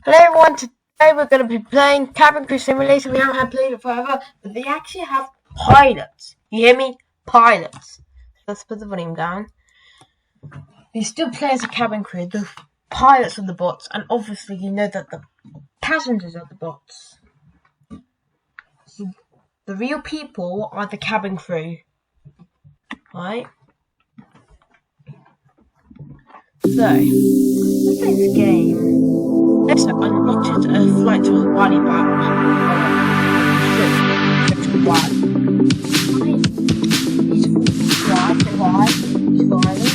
Hello everyone, today we're going to be playing Cabin Crew Simulator. We haven't played it forever, but they actually have pilots. You hear me? Pilots. Let's put the volume down. We still play as a cabin crew. The pilots are the bots, and obviously you know that the passengers are the bots. So the real people are the cabin crew. Right? So, let's play this game. Let's unlocked a flight to Hawaii back. Section 1. Beautiful flight to Hawaii. Beautiful island.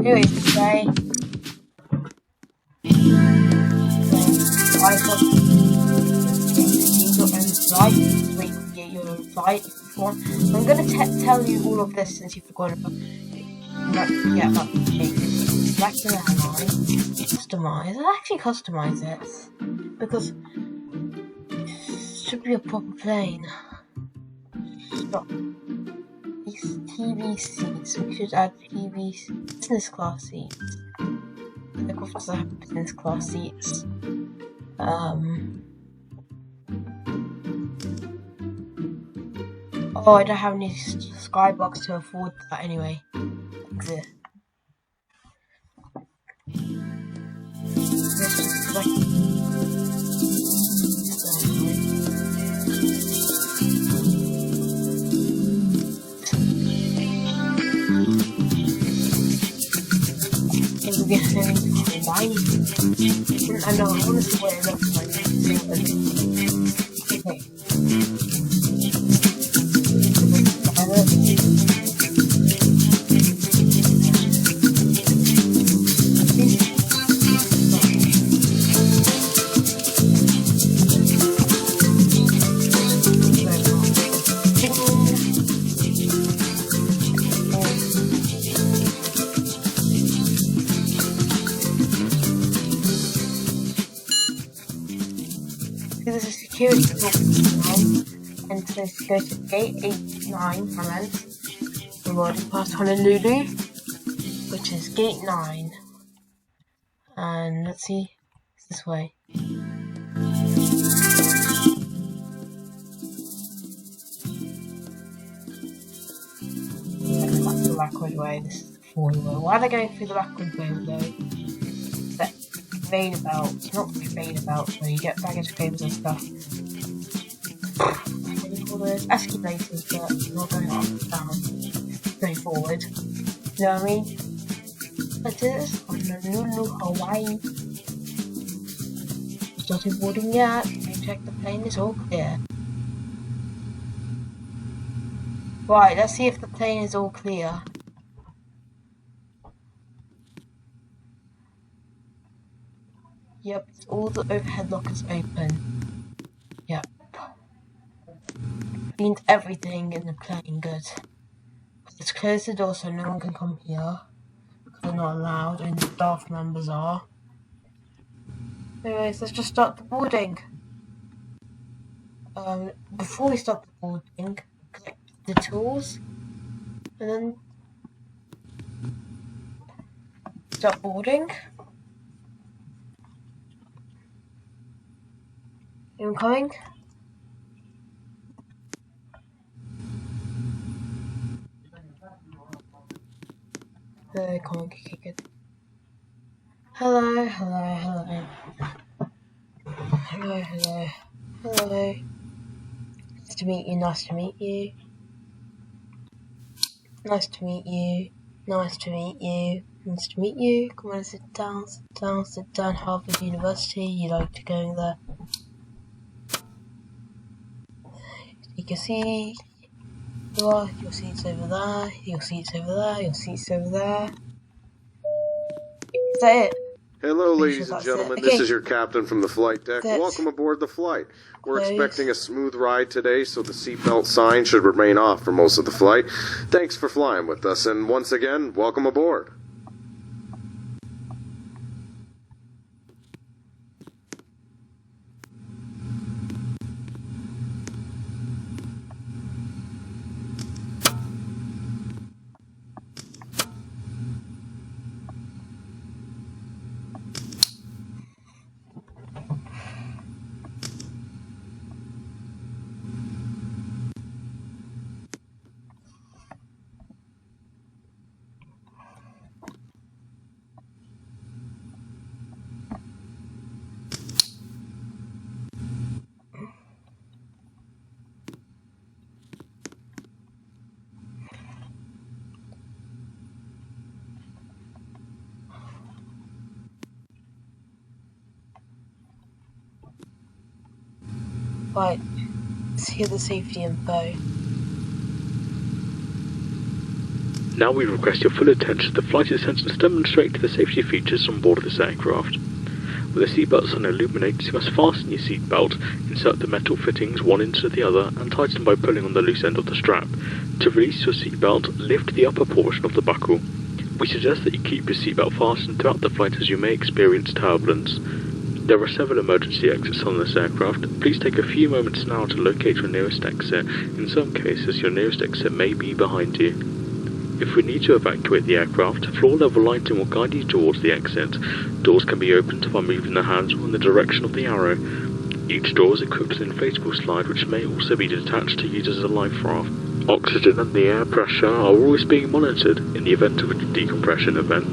Anyways, today I got flight. Wait to get your flight before. I'm gonna tell you all of this since you've forgotten about about the shape. Select the airline. Customize. I'll actually customize it because it should be a proper plane. Stop. These TV seats. We should add business class seats. Of course, I have business class seats. Oh, I don't have any skybox to afford that anyway. Exit. Let's just select. And we're going to combine it. I know, I want to see what it looks like. Okay. There's a security now, and so let's go to gate 89, we're riding past Honolulu, which is gate 9, and let's see, it's this way. That's the backward way, this is the forward way. Why are they going through the backward way though? Conveyor belts, not conveyor belts where you get baggage claims and stuff. What do you call those? Escalators, but not going up and down, going forward. You know what I mean? It is Honolulu, Hawaii. Started boarding yet. You check the plane is all clear. Right, let's see if the plane is all clear. Yep, all the overhead lockers open. Yep. Means everything in the plane good. Let's close the door so no one can come here. Because they're not allowed, and the staff members are. Anyways, let's just start the boarding. Before we start the boarding, collect the tools. And then start boarding. Incoming. Come on, kick it. Hello. Hello. Nice to meet you. Nice to meet you. Come on, sit down. Harvard University. You like to go there? You can see your seats over there. Is that it? Hello, ladies and gentlemen. This is your captain from the flight deck. Welcome aboard the flight. We're expecting a smooth ride today, so the seatbelt sign should remain off for most of the flight. Thanks for flying with us, and once again, welcome aboard. Right, let's hear the safety info. Now we request your full attention to the flight attendants demonstrate the safety features on board this aircraft. With the seatbelt sign illuminated, you must fasten your seatbelt, insert the metal fittings one into the other, and tighten by pulling on the loose end of the strap. To release your seatbelt, lift the upper portion of the buckle. We suggest that you keep your seatbelt fastened throughout the flight as you may experience turbulence. There are several emergency exits on this aircraft. Please take a few moments now to locate your nearest exit. In some cases, your nearest exit may be behind you. If we need to evacuate the aircraft, floor-level lighting will guide you towards the exit. Doors can be opened by moving the handle in the direction of the arrow. Each door is equipped with an inflatable slide which may also be detached to use as a life raft. Oxygen and the air pressure are always being monitored. In the event of a decompression event,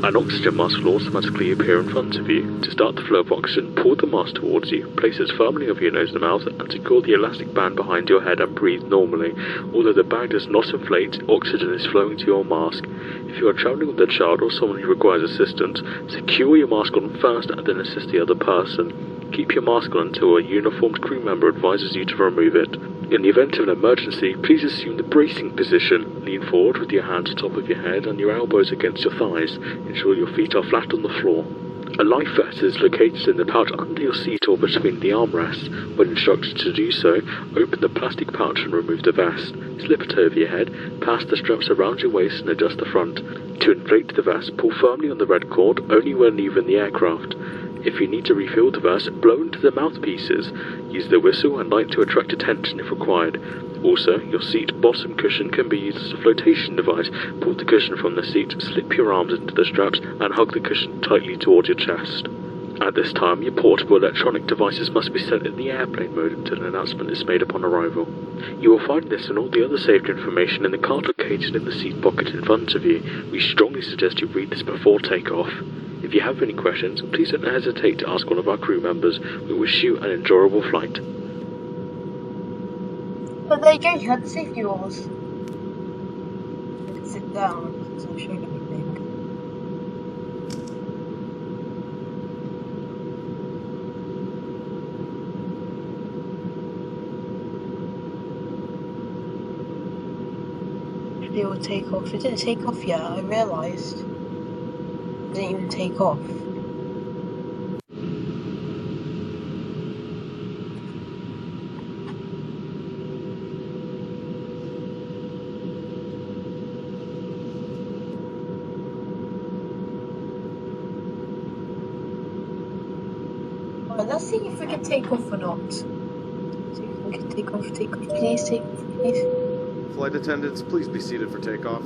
an oxygen mask will automatically appear in front of you. To start the flow of oxygen, pull the mask towards you, place it firmly over your nose and mouth, and secure the elastic band behind your head and breathe normally. Although the bag does not inflate, oxygen is flowing to your mask. If you are travelling with a child or someone who requires assistance, secure your mask on first and then assist the other person. Keep your mask on until a uniformed crew member advises you to remove it. In the event of an emergency, please assume the bracing position. Lean forward with your hands on top of your head and your elbows against your thighs. Ensure your feet are flat on the floor. A life vest is located in the pouch under your seat or between the armrests. When instructed to do so, open the plastic pouch and remove the vest. Slip it over your head, pass the straps around your waist and adjust the front. To inflate the vest, pull firmly on the red cord only when leaving the aircraft. If you need to refill the vest, blow into the mouthpieces. Use the whistle and light to attract attention if required. Also, your seat bottom cushion can be used as a flotation device. Pull the cushion from the seat, slip your arms into the straps, and hug the cushion tightly towards your chest. At this time, your portable electronic devices must be set in the airplane mode until an announcement is made upon arrival. You will find this and all the other safety information in the card located in the seat pocket in front of you. We strongly suggest you read this before takeoff. If you have any questions, please don't hesitate to ask one of our crew members. We wish you an enjoyable flight. But there you go, you had the safety rules. You can sit down, so I'll show you everything. They will take off. It didn't take off yet, I realised. It didn't even take off. Right, let's see if we can take off or not. See if we can take off, please, take off, please. Flight attendants, please be seated for takeoff.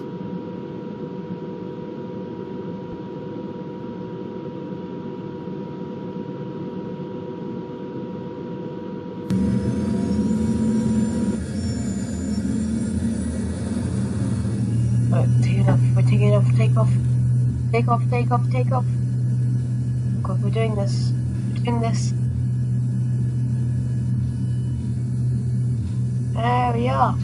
Right, we're taking off, take off. Take off, take off, take off. God, we're doing this. We're doing this. There we are.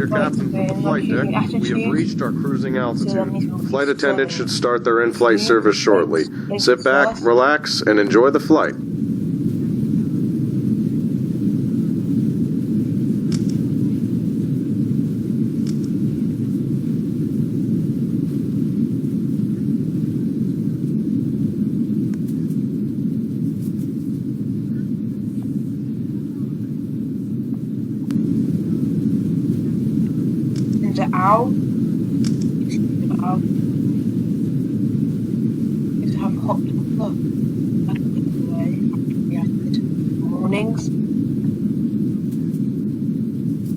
Captain from the flight deck, we have reached our cruising altitude. The flight attendants should start their in-flight service shortly. Sit back, relax, and enjoy the flight. Ow. Ow. Just have hot chocolate. That's the way. Yeah, mornings.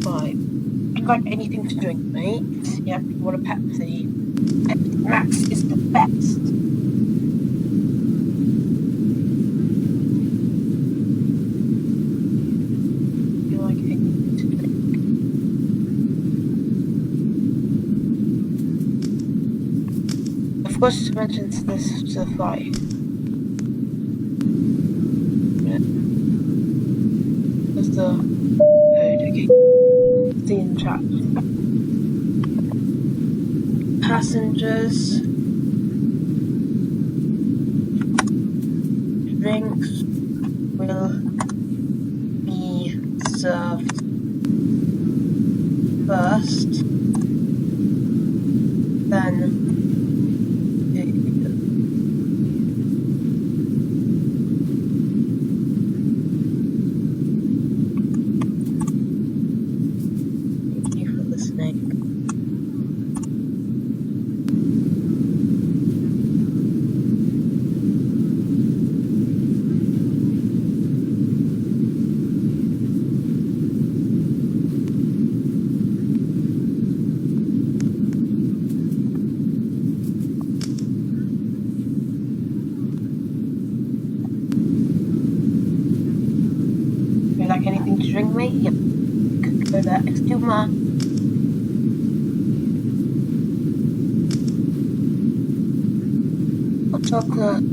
Right. If you like anything to drink, mate, yeah, if you want a Pepsi, Pepsi Max is the best. Right, let's see if we can take off. Take off, take off, take off. Go, we're doing this. We're doing this. Right, forgot to mention this to the flight. Where's the code? Okay. See in the chat. Passengers. Drinks will be served first, then thank you for listening. Would you like anything to drink, mate? Yep. Could go there. Excuse me. Hot chocolate.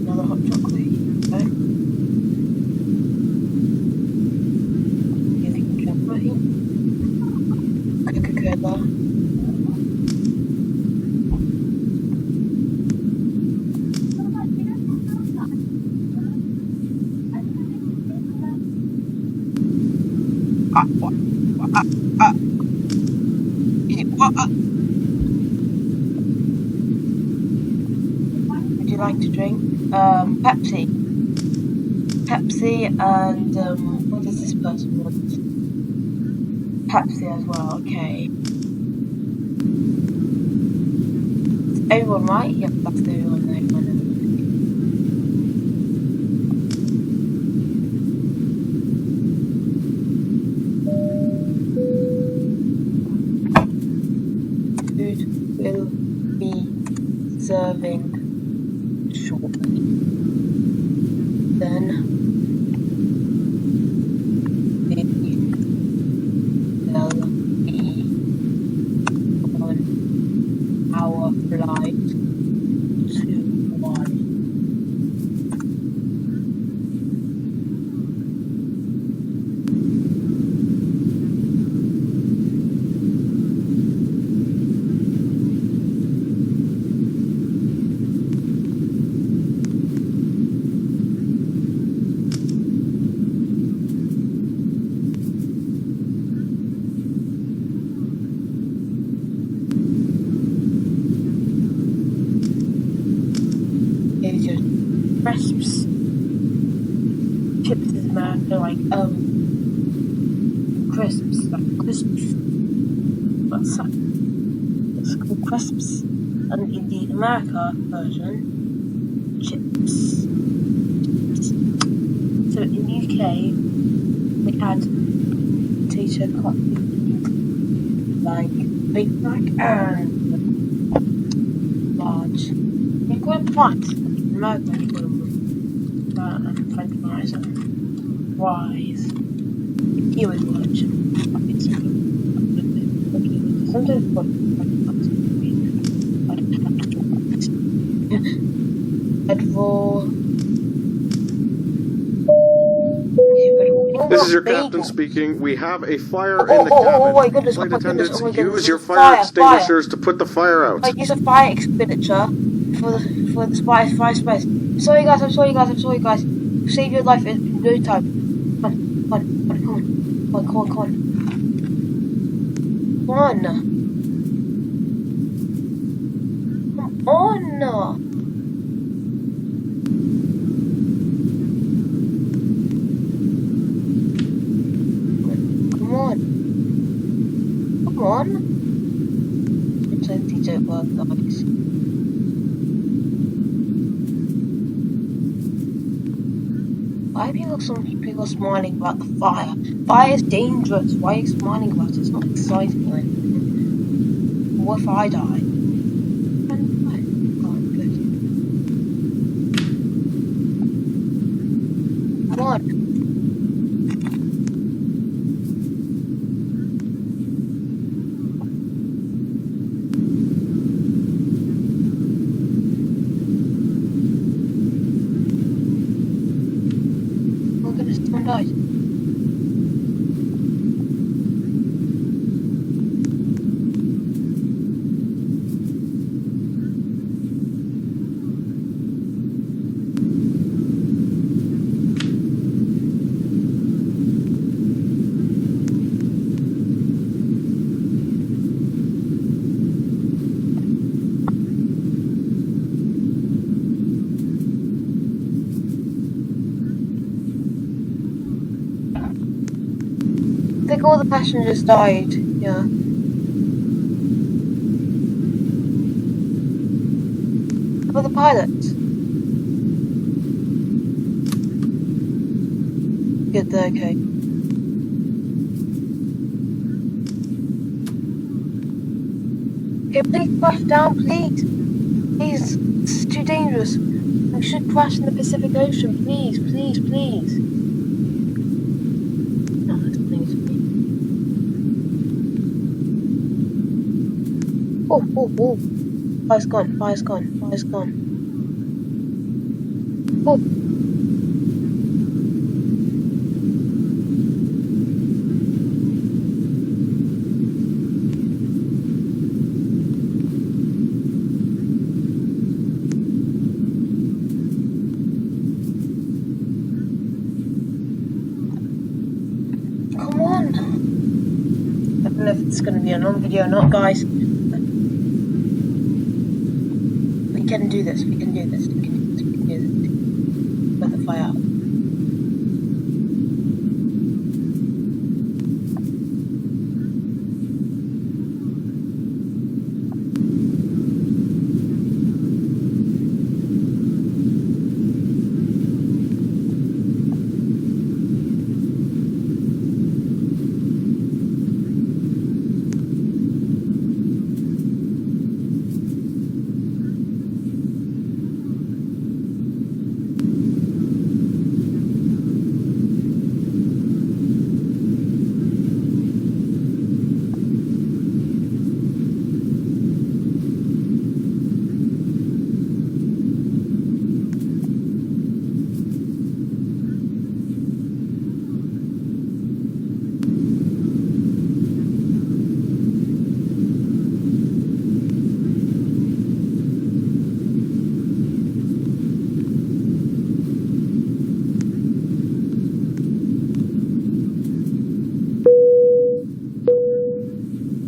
Another hot chocolate. Okay. Anything to drink, mate? Coca-Cola. Would you like to drink? Pepsi. Pepsi and what does this person want? Pepsi as well, okay. Is everyone right? Yep, that's everyone. Food will be serving shortly. Then we will be on our flight to Hawaii. Here's your crisps. Chips is America, like crisps, like crisps. What's that? It's called crisps, and in the America version, chips. So in the UK, we add potato coffee, like Big Mac and large. You call them fries. In America, you call them French fries and fries. You would watch. Sometimes what This is your captain speaking. We have a fire in the cabin. Oh my goodness, Flight oh my goodness, attendants, oh my goodness. use your fire extinguishers to put the fire out. Use a fire expenditure for the fire space. I'm sorry guys. Save your life in no time. Come on. Come on. These don't work, guys. Why are some people smiling about the fire? Fire is dangerous. Why are you smiling about it? It's not exciting or anything. What if I die? Come on. Guys. I think all the passengers died, yeah. How about the pilots? Good, they're okay. Okay, please crash down, please. Please, this is too dangerous. We should crash in the Pacific Ocean, please, please, please. No, that's please. Oh, oh, oh. Fire's gone, fire's gone, fire's gone. Oh. Come on. I don't know if it's going to be a long video or not, guys. We can do this, we can do this, we can do this, we can do this. Put the fire out.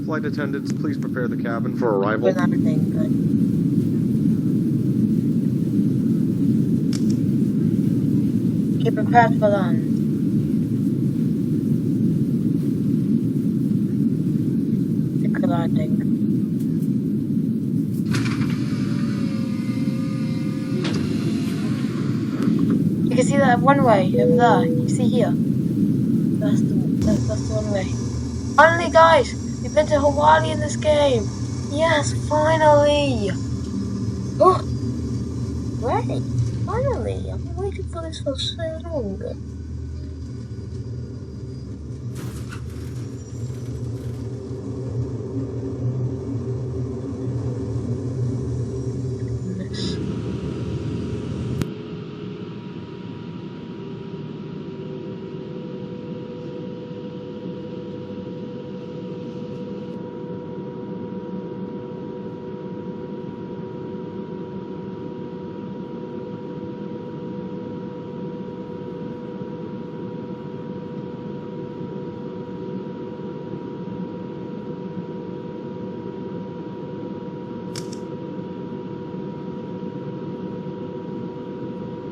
Flight attendants, please prepare the cabin for arrival. With everything good. Get prepared for land. Stick the landing. You can see that one way over there. You see here. That's the one way. Finally, guys, we've been to Hawaii in this game. Yes, finally. Oh, great! Finally, I've been waiting for this for so long.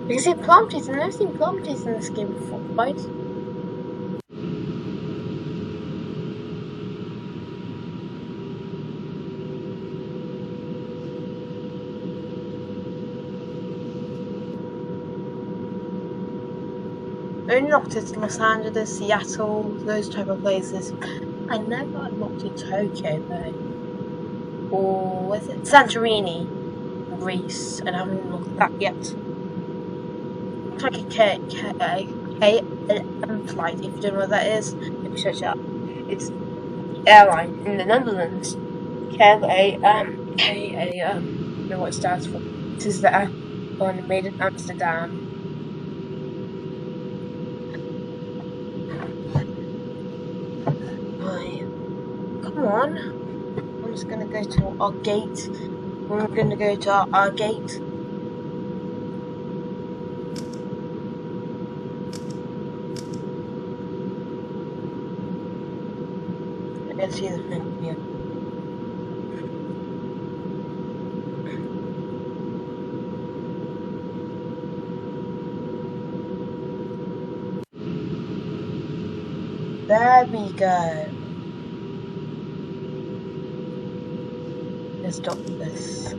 You can see plum trees, and I've never seen plum trees in this game before, right? I only looked at Los Angeles, Seattle, those type of places. I never looked at Tokyo though. Or was it Santorini, Greece, and I haven't looked at that yet. Looks like a KLM flight. If you don't know what that is, maybe search it up. It's airline in the Netherlands. KLM. I don't know what it stands for. This is the one made in Amsterdam. come on. I'm just gonna go to our gate. We're gonna go to our gate. I can see the thing here. There we go. Let's stop this.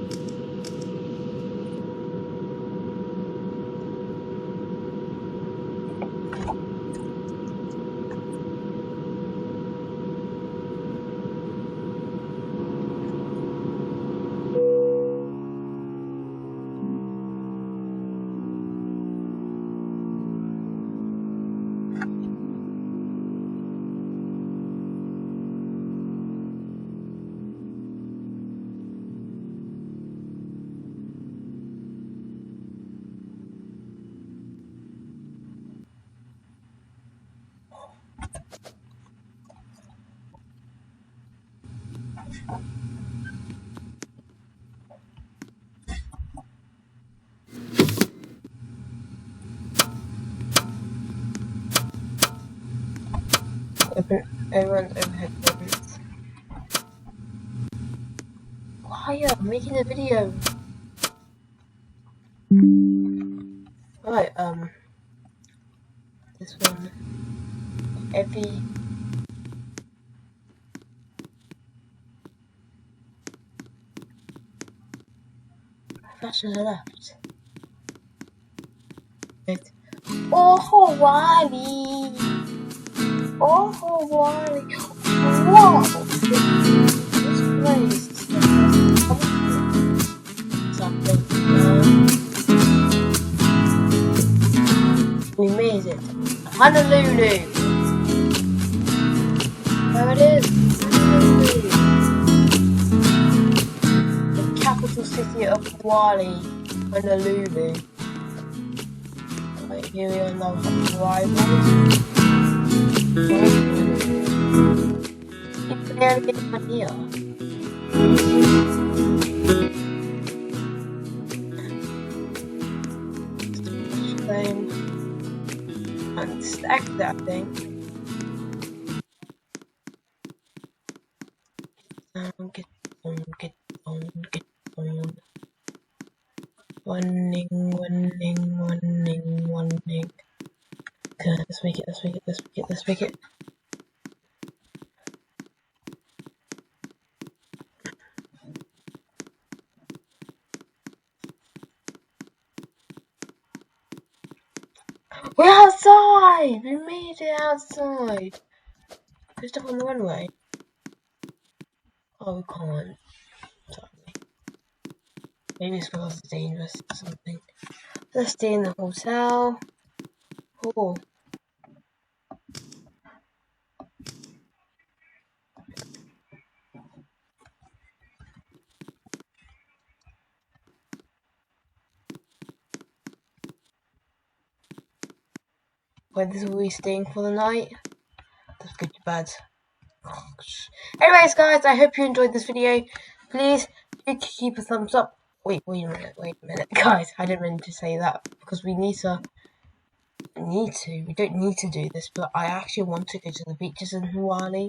Everyone's overhead buttons. Quiet, I'm making a video. Right, this one. Every flash to the left. Oh, Hawaii! Oh, Hawaii! Wow! This place is something. We made it. Honolulu! There it is. Honolulu. The capital city of Hawaii. Honolulu. Right, here we are now on arrivals. It's there again from here. Unstack that thing. Get on. Running. Okay, let's make it. We're outside! We made it outside! We're stuck on the runway. Oh, we can't. Sorry. Maybe it's because it's dangerous or something. Let's stay in the hotel. Oh. Where this will be staying for the night. That's good to bad. Anyways, guys, I hope you enjoyed this video. Please do keep a thumbs up. Wait a minute, guys. I didn't mean to say that because we don't need to do this, but I actually want to go to the beaches in Hawaii.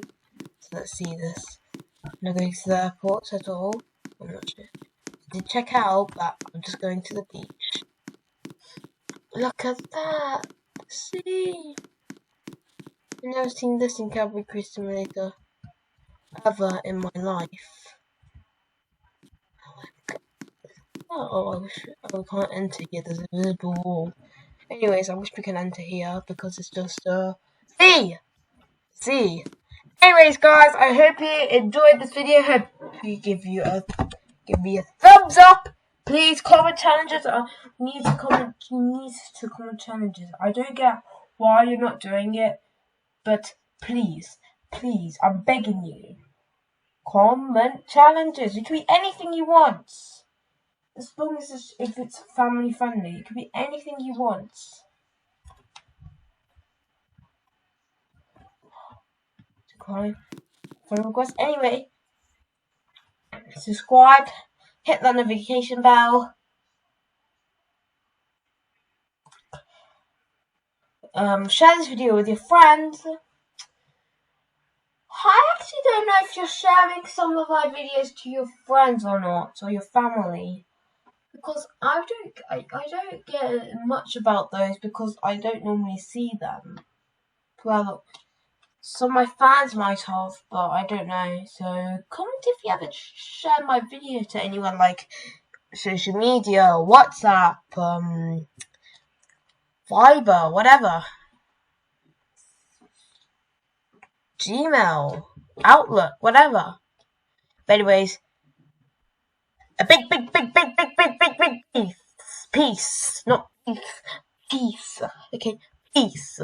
So let's see this. I'm not going to the airports at all. I'm not sure. I did check out, but I'm just going to the beach. Look at that. See. I've never seen this in Calgary Cruise Simulator ever in my life. Oh, I wish we can't enter here. There's a visible wall. Anyways, I wish we can enter here because it's just see. Anyways, guys, I hope you enjoyed this video. Hope you give me a thumbs up. Please comment challenges. You need to comment challenges. I don't get why you're not doing it, but please, I'm begging you. Comment challenges. It can be anything you want. As long as if it's family friendly, it can be anything you want. Decline. friend request. Anyway, subscribe, hit the notification bell. Share this video with your friends. I actually don't know if you're sharing some of my videos to your friends or not, or your family, because I don't get much about those because I don't normally see them. Well, some of my fans might have, but I don't know. So comment if you haven't shared my video to anyone, like social media, WhatsApp, Viber, whatever. Gmail, Outlook, whatever. But anyways, a big peace. Not peace. Peace. Okay, peace.